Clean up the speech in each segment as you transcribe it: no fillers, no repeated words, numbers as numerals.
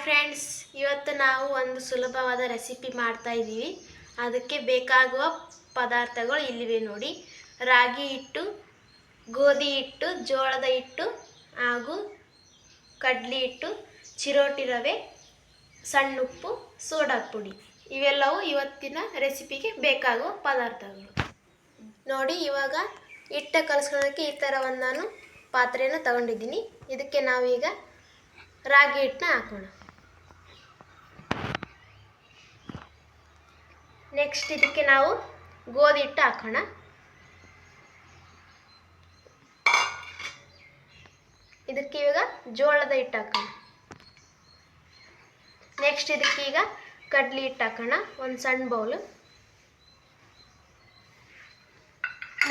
Friends, ಇವತ್ತು ನಾವು ಒಂದು ಸುಲಭವಾದ ರೆಸಿಪಿ ಮಾಡ್ತಾ ಇದ್ದೀವಿ. ಅದಕ್ಕೆ ಬೇಕಾಗುವ ಪದಾರ್ಥಗಳು ಇಲ್ಲಿವೆ ನೋಡಿ. ರಾಗಿ ಹಿಟ್ಟು, ಗೋಧಿ ಹಿಟ್ಟು, ಜೋಳದ ಹಿಟ್ಟು ಹಾಗೂ ಕಡ್ಲಿ ಹಿಟ್ಟು, ಚಿರೋಟಿ ರವೆ, ಸಣ್ಣ ಉಪ್ಪು, ಸೋಡಾ ಪುಡಿ ಇವೆಲ್ಲವೂ ಇವತ್ತಿನ ರೆಸಿಪಿಗೆ ಬೇಕಾಗುವ ಪದಾರ್ಥಗಳು ನೋಡಿ. ಇವಾಗ ಹಿಟ್ಟ ಕಲಿಸ್ಕೊಳ್ಳೋದಕ್ಕೆ ಈ ಥರ ಒಂದು ನಾನು ಪಾತ್ರೆಯನ್ನು ತಗೊಂಡಿದ್ದೀನಿ. ಇದಕ್ಕೆ ನಾವೀಗ ರಾಗಿ ಹಿಟ್ಟನ್ನ ಹಾಕೋಣ. ನೆಕ್ಸ್ಟ್ ಇದಕ್ಕೆ ನಾವು ಗೋಧಿ ಹಿಟ್ಟು ಹಾಕೋಣ. ಇದಕ್ಕೆ ಇವಾಗ ಜೋಳದ ಹಿಟ್ಟು ಹಾಕೋಣ. ನೆಕ್ಸ್ಟ್ ಇದಕ್ಕೆ ಈಗ ಕಡ್ಲಿ ಹಿಟ್ಟು ಹಾಕೋಣ, ಒಂದು ಸಣ್ಣ ಬೌಲು.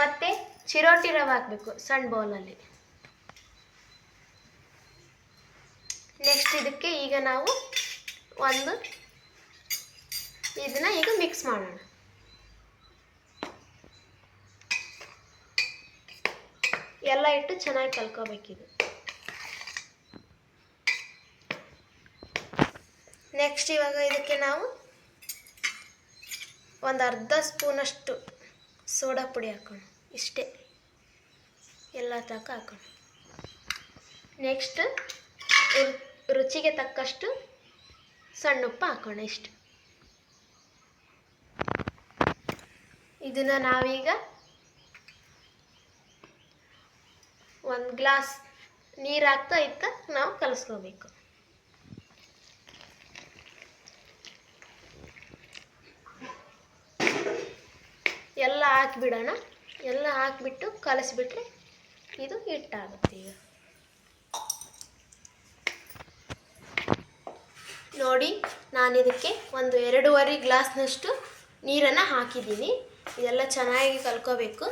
ಮತ್ತೆ ಚಿರೋಟಿ ರವೆ ಹಾಕಬೇಕು ಸಣ್ಣ ಬೌಲಲ್ಲಿ. ನೆಕ್ಸ್ಟ್ ಇದಕ್ಕೆ ಈಗ ನಾವು ಇದನ್ನ ಈಗ ಮಿಕ್ಸ್ ಮಾಡೋಣ. ಎಲ್ಲ ಇಟ್ಟು ಚೆನ್ನಾಗಿ ಕಲ್ಕೋಬೇಕಿದು. ನೆಕ್ಸ್ಟ್ ಇವಾಗ ಇದಕ್ಕೆ ನಾವು ಒಂದು ಅರ್ಧ ಸ್ಪೂನಷ್ಟು ಸೋಡಾ ಪುಡಿ ಹಾಕೋಣ. ಇಷ್ಟೇ, ಎಲ್ಲ ತನಕ ಹಾಕೋಣ. ನೆಕ್ಸ್ಟ್ ರುಚಿಗೆ ತಕ್ಕಷ್ಟು ಸಣ್ಣ ಉಪ್ಪು ಹಾಕೋಣ. ಇಷ್ಟು. ಇದನ್ನು ನಾವೀಗ ಒಂದು ಗ್ಲಾಸ್ ನೀರು ಹಾಕ್ತಾ ನಾವು ಕಲಿಸ್ಕೋಬೇಕು. ಎಲ್ಲ ಹಾಕಿಬಿಡೋಣ. ಎಲ್ಲ ಹಾಕಿಬಿಟ್ಟು ಕಲಿಸ್ಬಿಟ್ರೆ ಇದು ಹಿಟ್ಟಾಗುತ್ತೆ. ಈಗ ನೋಡಿ, ನಾನು ಇದಕ್ಕೆ ಒಂದು 2.5 ಗ್ಲಾಸ್ನಷ್ಟು ನೀರನ್ನು ಹಾಕಿದ್ದೀನಿ. ಇದೆಲ್ಲ ಚೆನ್ನಾಗಿ ಕಲ್ಕೋಬೇಕು.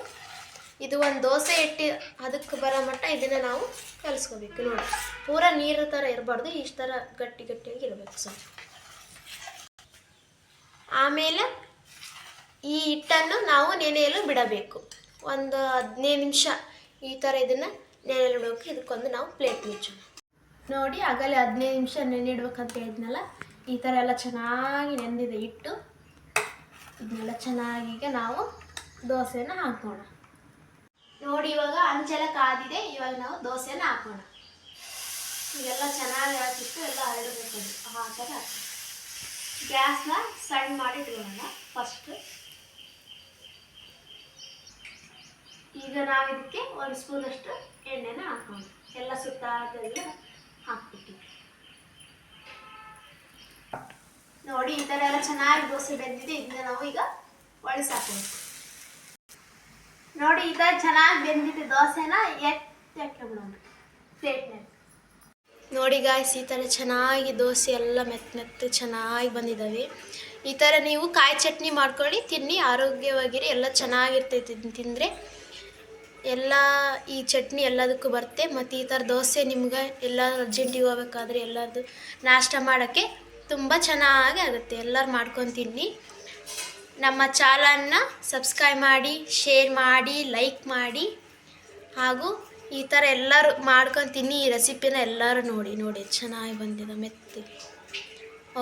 ಇದು ಒಂದು ದೋಸೆ ಹಿಟ್ಟು ಅದಕ್ಕೆ ಬರೋ ಮಟ್ಟ ಇದನ್ನು ನಾವು ಕಲಿಸ್ಕೋಬೇಕು. ನೋಡಿ, ಪೂರ ನೀರು ಥರ ಇರಬಾರ್ದು, ಇಷ್ಟು ಥರ ಗಟ್ಟಿಯಾಗಿ ಇರಬೇಕು ಸ್ವಲ್ಪ. ಆಮೇಲೆ ಈ ಹಿಟ್ಟನ್ನು ನಾವು ನೆನೆಯಲು ಬಿಡಬೇಕು. ಒಂದು 15 ನಿಮಿಷ ಈ ಥರ ಇದನ್ನು ನೆನೆಯಲು ಬಿಡಬೇಕು. ಇದಕ್ಕೊಂದು ನಾವು ಪ್ಲೇಟ್ ಮುಚ್ಚೋಣ. ನೋಡಿ, ಆಗಲೇ 15 ನಿಮಿಷ ನೆನೆಯಿಡ್ಬೇಕಂತ ಹೇಳಿದ್ನಲ್ಲ. ಈ ಥರ ಎಲ್ಲ ಚೆನ್ನಾಗಿ ನೆಂದಿದೆ ಹಿಟ್ಟು. ಇದನ್ನೆಲ್ಲ ಚೆನ್ನಾಗಿ ಈಗ ನಾವು ದೋಸೆನ ಹಾಕೋಣ. ನೋಡಿ, ಇವಾಗ ಅಂಚೆಲ್ಲ ಕಾದಿದೆ. ಇವಾಗ ನಾವು ದೋಸೆನ ಹಾಕೋಣ. ಇದೆಲ್ಲ ಚೆನ್ನಾಗಿ ಹಾಕಿಟ್ಟು ಎಲ್ಲ ಹರಡಬೇಕು. ಆ ಥರ ಗ್ಯಾಸ್ನ ಸಣ್ಣ ಮಾಡಿ ಇಟ್ಕೊಳ್ಳೋಣ ಫಸ್ಟ್. ಈಗ ನಾವು ಇದಕ್ಕೆ 1 ಸ್ಪೂನಷ್ಟು ಎಣ್ಣೆನ ಹಾಕೋಣ. ಎಲ್ಲ ಸುತ್ತಾದೆಲ್ಲ ಹಾಕ್ಬಿಟ್ಟಿವಿ. ನೋಡಿ, ಈ ಥರ ಎಲ್ಲ ಚೆನ್ನಾಗಿ ದೋಸೆ ಬೆಂದಿದೆ. ಇದನ್ನ ನಾವು ಈಗ ಒಳಸಾಕಬೇಕು. ನೋಡಿ, ಈ ಥರ ಚೆನ್ನಾಗಿ ಬೆಂದಿದೆ ದೋಸೆನ ಎತ್ತಾಕ್ಬಿಡೋಣ ಪ್ಲೇಟ್ನಾಗ. ನೋಡಿ ಗಾಯ್ಸ್, ಈ ಥರ ಚೆನ್ನಾಗಿ ದೋಸೆ ಎಲ್ಲ ಮೆತ್ತ ಚೆನ್ನಾಗಿ ಬಂದಿದ್ದಾವೆ. ಈ ಥರ ನೀವು ಕಾಯಿ ಚಟ್ನಿ ಮಾಡ್ಕೊಳ್ಳಿ, ತಿನ್ನಿ, ಆರೋಗ್ಯವಾಗಿರಿ. ಎಲ್ಲ ಚೆನ್ನಾಗಿರ್ತೈತಿ ತಿಂದರೆ. ಎಲ್ಲ ಈ ಚಟ್ನಿ ಎಲ್ಲದಕ್ಕೂ ಬರುತ್ತೆ. ಮತ್ತು ಈ ಥರ ದೋಸೆ ನಿಮ್ಗೆ ಎಲ್ಲ ಅರ್ಜೆಂಟಿಗೆ ಹೋಗ್ಬೇಕಾದ್ರೆ ಎಲ್ಲದು ನಾಷ್ಟ ಮಾಡೋಕ್ಕೆ ತುಂಬ ಚೆನ್ನಾಗಿ ಆಗುತ್ತೆ. ಎಲ್ಲರೂ ಮಾಡ್ಕೊಂಡು ತಿನ್ನಿ. ನಮ್ಮ ಚಾನಲ್ನ ಸಬ್ಸ್ಕ್ರೈಬ್ ಮಾಡಿ, ಶೇರ್ ಮಾಡಿ, ಲೈಕ್ ಮಾಡಿ. ಹಾಗೂ ಈ ಥರ ಎಲ್ಲರೂ ಮಾಡ್ಕೊಂಡು ತಿನ್ನಿ. ಈ ರೆಸಿಪಿನ ಎಲ್ಲರೂ ನೋಡಿ ಚೆನ್ನಾಗಿ ಬಂದಿದೆ ಮೆತ್ತಿ.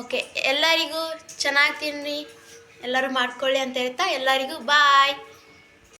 ಓಕೆ, ಎಲ್ಲರಿಗೂ ಚೆನ್ನಾಗಿ ತಿನ್ನಿ, ಎಲ್ಲರೂ ಮಾಡ್ಕೊಳ್ಳಿ ಅಂತ ಹೇಳ್ತಾ ಎಲ್ಲರಿಗೂ ಬಾಯ್.